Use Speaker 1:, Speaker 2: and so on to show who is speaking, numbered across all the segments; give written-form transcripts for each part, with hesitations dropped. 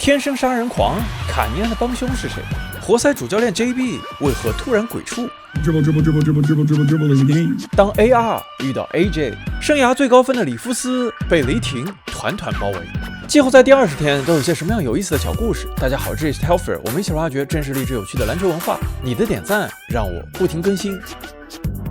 Speaker 1: 天生杀人狂卡尼安的帮凶是谁？活塞主教练 JB 为何突然鬼畜？当 AR 遇到 AJ， 生涯最高分的里夫斯被雷霆团团包围。季后赛第20天都有些什么样有意思的小故事？大家好，这里是 Telfer， 我们一起挖掘真实励志有趣的篮球文化。你的点赞让我不停更新。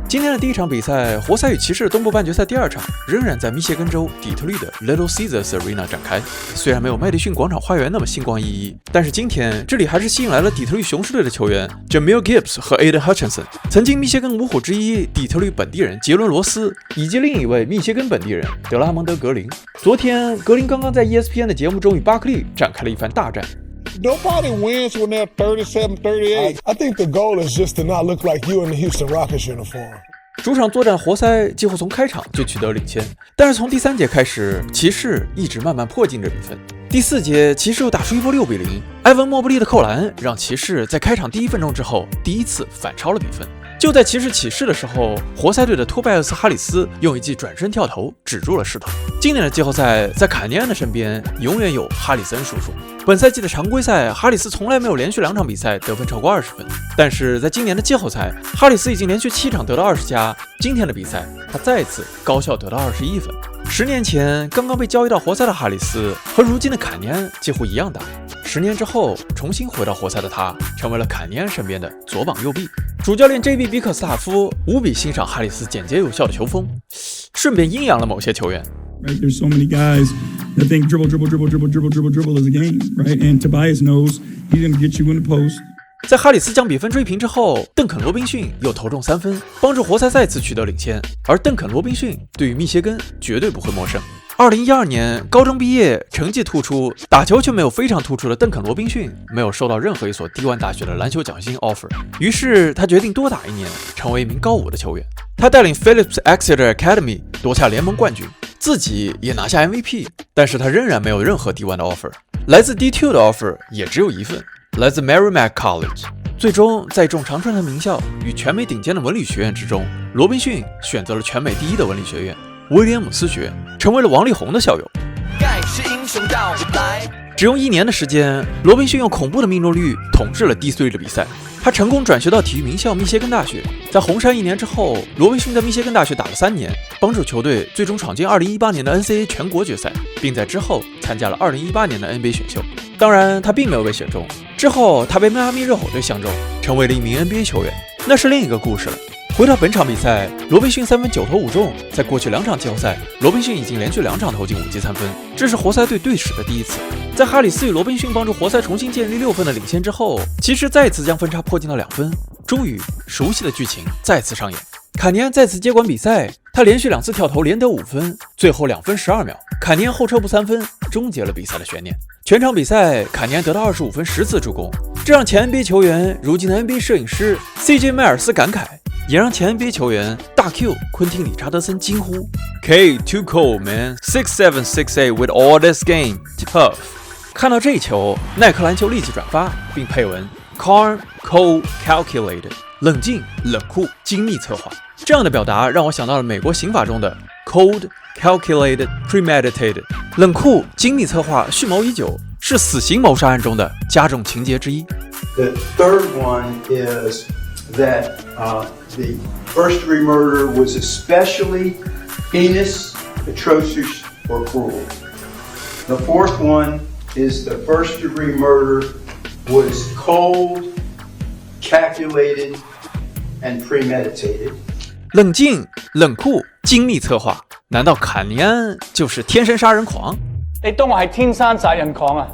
Speaker 1: 今天的第一场比赛，活塞与骑士东部半决赛第2场仍然在密歇根州底特律的 Little Caesars Arena 展开。虽然没有麦迪逊广场花园那么星光熠熠，但是今天这里还是吸引来了底特律雄狮队的球员 Jameer Gibbs 和 Aiden Hutchinson， 曾经密歇根五虎之一底特律本地人杰伦罗斯，以及另一位密歇根本地人德拉蒙德格林。昨天格林刚刚在 ESPN 的节目中与巴克利展开了一番大战。
Speaker 2: Nobody wins when they're 37, 38. I think the goal is just to not look like you in the Houston Rockets uniform.
Speaker 1: 主场作战活塞几乎从开场就取得领先，但是从第3节开始，骑士一直慢慢迫近着比分。第4节，骑士又打出一波6-0，埃文莫布利的扣篮让骑士在开场第1分钟之后第一次反超了比分。就在骑士起势的时候，活塞队的托拜厄斯·哈里斯用一记转身跳投止住了势头。今年的季后赛，在卡尼安的身边永远有哈里森叔叔。本赛季的常规赛，哈里斯从来没有连续2场比赛得分超过20分，但是在今年的季后赛，哈里斯已经连续7场得到20加。今天的比赛，他再次高效得到21分。10年前刚刚被交易到活塞的哈里斯，和如今的卡尼安几乎一样大。10年之后，重新回到活塞的他，成为了卡尼安身边的左膀右臂。主教练 JB 比克斯塔夫无比欣赏哈里斯简洁有效的球风，顺便阴阳了某些球员。
Speaker 3: Right, there's so many guys that think dribble is a game, right? And Tobias knows he's going to get you in the post.
Speaker 1: 在哈里斯将比分追平之后，邓肯·罗宾逊又投中3分，帮助活塞再次取得领先。而邓肯·罗宾逊对于密歇根绝对不会陌生。2012年高中毕业，成绩突出，打球却没有非常突出的邓肯·罗宾逊，没有收到任何一所D1大学的篮球奖学金 offer， 于是他决定多打1年，成为一名高5的球员。他带领 Phillips Exeter Academy 夺下联盟冠军，自己也拿下 MVP， 但是他仍然没有任何D1的 offer， 来自 D2 的 offer 也只有1份，来自 Merrimack College。 最终在众常春藤名校与全美顶尖的文理学院之中，罗宾逊选择了全美第1的文理学院威廉姆斯学院，成为了王力宏的校友。只用1年的时间，罗宾逊用恐怖的命中率统治了 D3 的比赛。他成功转学到体育名校密歇根大学，在红杉1年之后，罗宾逊在密歇根大学打了3年，帮助球队最终闯进2018年的 NCAA 全国决赛，并在之后参加了2018年的 NBA 选秀。当然，他并没有被选中。之后，他被迈阿密热火队相中，成为了一名 NBA 球员，那是另一个故事了。回到本场比赛，罗宾逊3分9投5中。在过去2场季后赛，罗宾逊已经连续2场投进5记3分，这是活塞队队史的第1次。在哈里斯与罗宾逊帮助活塞重新建立6分的领先之后，骑士再次将分差迫近到2分。终于，熟悉的剧情再次上演。卡尼安再次接管比赛，他连续2次跳投连得5分，最后2分12秒，卡尼安后撤步3分，终结了比赛的悬念。全场比赛，卡尼安得到25分10次助攻，这让前 NBA 球员、如今的 NBA 摄影师 CJ 迈尔斯感慨，也让前 NBA 球员大 Q 昆汀理查德森惊呼 K too cold man 6'7" 6'8" with all this game tough。 看到这一球，耐克篮球立即转发并配文 Calm, cold, calculated， 冷静、冷酷、精密策划。这样的表达让我想到了美国刑法中的 cold, calculated, premeditated， 冷酷、精密策划、蓄谋已久，是死刑谋杀案中的加重情节之一。
Speaker 4: The third one is that the first-degree murder was especially heinous, atrocious, or cruel. The fourth one is the first-degree murder was cold, calculated, and premeditated.
Speaker 1: 冷静、冷酷、精密策划，难道卡尼安就是天生杀人狂？
Speaker 5: 你當我係天生殺人狂啊？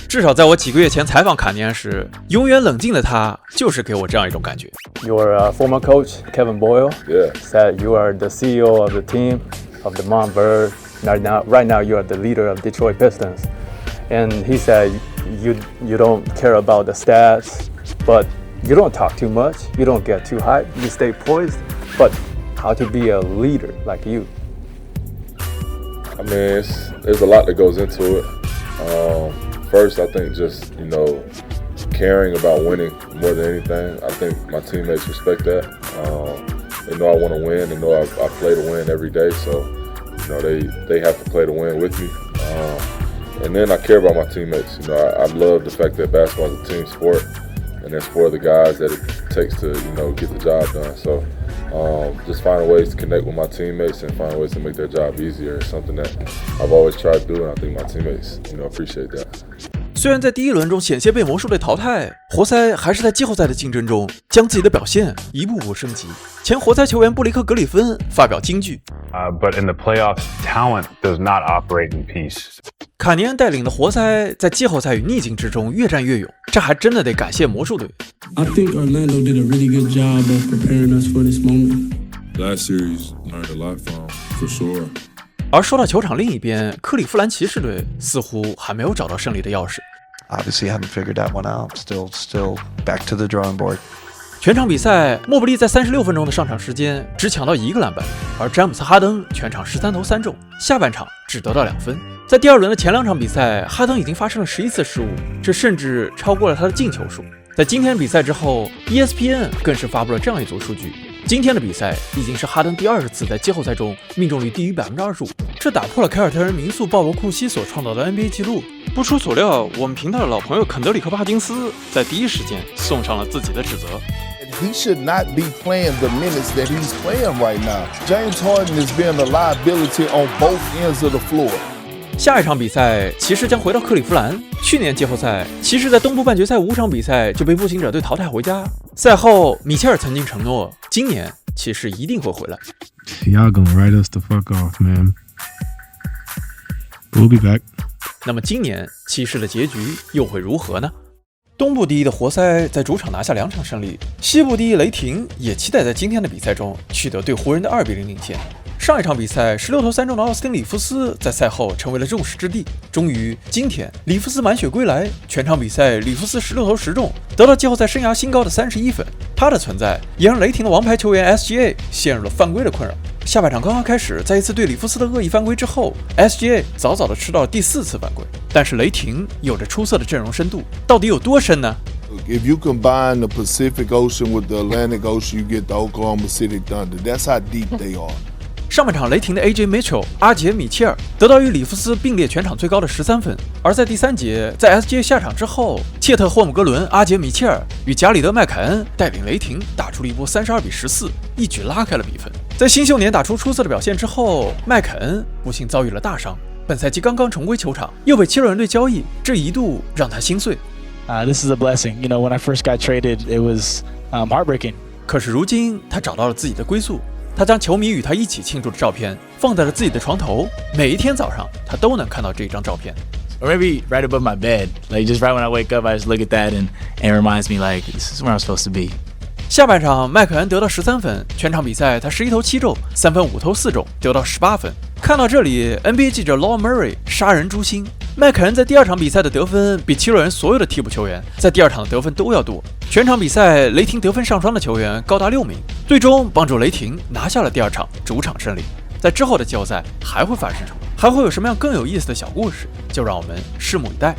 Speaker 1: 至少在我幾個月前採訪卡尼安時，永遠冷靜的他就是給我這樣一種感覺。
Speaker 6: Your former coach Kevin Boyle said you are the CEO of the team of the Montverde. Right now you are the leader of Detroit Pistons, and he said you don't care about the stats, but you don't talk too much, you don't get too hyped, you stay poised. But how to be a leader like you?
Speaker 7: I mean, there's a lot that goes into it. First, I think just, caring about winning more than anything. I think my teammates respect that. They know I want to win. They know I play to win every day. So, they have to play to win with me. And then I care about my teammates. You know, I love the fact that basketball is a team sport, and there's 4 of the guys that it takes to, you know, get the job done. So just finding ways to connect with my teammates and finding ways to make their job easier is something that I've always tried to do, and I think my teammates, you know, appreciate that.
Speaker 1: 虽然在第一轮中险些被魔术队淘汰，活塞还是在季后赛的竞争中将自己的表现一步步升级。前活塞球员布雷克·格里芬发表金句
Speaker 8: ：But in the playoffs, talent does not operate in peace.
Speaker 1: 卡尼恩带领的活塞在季后赛与逆境之中越战越勇，这还真的得感谢魔术队。
Speaker 3: I think Orlando did a really good job of preparing us for this moment.
Speaker 7: Last series learned a lot from, for sure.
Speaker 1: 而说到球场另一边，克利夫兰骑士队似乎还没有找到胜利的钥匙。
Speaker 9: Obviously, haven't figured that one out. Still back to the drawing board.
Speaker 1: 全场比赛，莫布利在36分钟的上场时间只抢到1个篮板，而詹姆斯·哈登全场13投3中，下半场只得到2分。在第二轮的前2场比赛，哈登已经发生了11次失误，这甚至超过了他的进球数。在今天比赛之后 ，ESPN 更是发布了这样一组数据。今天的比赛已经是哈登第20次在季后赛中命中率低于25%，这打破了凯尔特人名宿鲍勃·库西所创造的 NBA 纪录。不出所料，我们频道的老朋友肯德里克·帕金斯在第一时间送上了自己的指责。
Speaker 2: He should not be playing the minutes that he's playing right now. James Harden is being a liability on both ends of the floor.
Speaker 1: 下一场比赛，骑士将回到克利夫兰。去年季后赛，骑士在东部半决赛5场比赛就被步行者队淘汰回家。赛后，米切尔曾经承诺，今年骑士一定会回来。
Speaker 10: Y'all gonna write us the fuck off, man. We'll be back.
Speaker 1: 那么今年骑士的结局又会如何呢？东部第一的活塞在主场拿下2场胜利，西部第一雷霆也期待在今天的比赛中取得对湖人的2-0领先。上一场比赛16投3中的奥斯汀·里弗斯在赛后成为了众矢之的。终于，今天里弗斯满血归来，全场比赛里弗斯16投10中，得到季后赛生涯新高的31分。他的存在也让雷霆的王牌球员 SGA 陷入了犯规的困扰。下半场刚刚开始，在一次对里弗斯的恶意犯规之后 ，SGA 早早的吃到了第4次犯规。但是雷霆有着出色的阵容深度，到底有多深呢？
Speaker 2: If you combine the Pacific Ocean with the Atlantic Ocean, you get the Oklahoma City Thunder. That's how deep they are.
Speaker 1: 上半场，雷霆的 AJ Mitchell 阿杰米切尔得到与里弗斯并列全场最高的13分。而在第3节，在 SGA 下场之后，切特霍姆格伦、阿杰米切尔与加里德麦凯恩带领雷霆打出了一波32-14，一举拉开了比分。在新秀年打出出色的表现之后，麦凯恩不幸遭遇了大伤，本赛季刚刚重归球场，又被七六人队交易，这一度让他心碎。
Speaker 11: This is a blessing. You know, when I first got traded, it was heartbreaking.
Speaker 1: 可是如今，他找到了自己的归宿。他将球迷与他一起庆祝的照片放在了自己的床头，每一天早上他都能看到这张照片。
Speaker 11: Or maybe right above my bed, like just right when I wake up, I just look at that and it reminds me like this is where I'm supposed to be.
Speaker 1: 下半场，麦克恩得到13分，全场比赛他11投7中，3分5投4中，得到18分。看到这里 ，NBA 记者 Law Murray 杀人诛心。麦克恩在第2场比赛的得分比七六人所有的替补球员在第2场的得分都要多。全场比赛，雷霆得分上双的球员高达6名，最终帮助雷霆拿下了第2场主场胜利。在之后的季后赛还会发生什么？还会有什么样更有意思的小故事？就让我们拭目以待。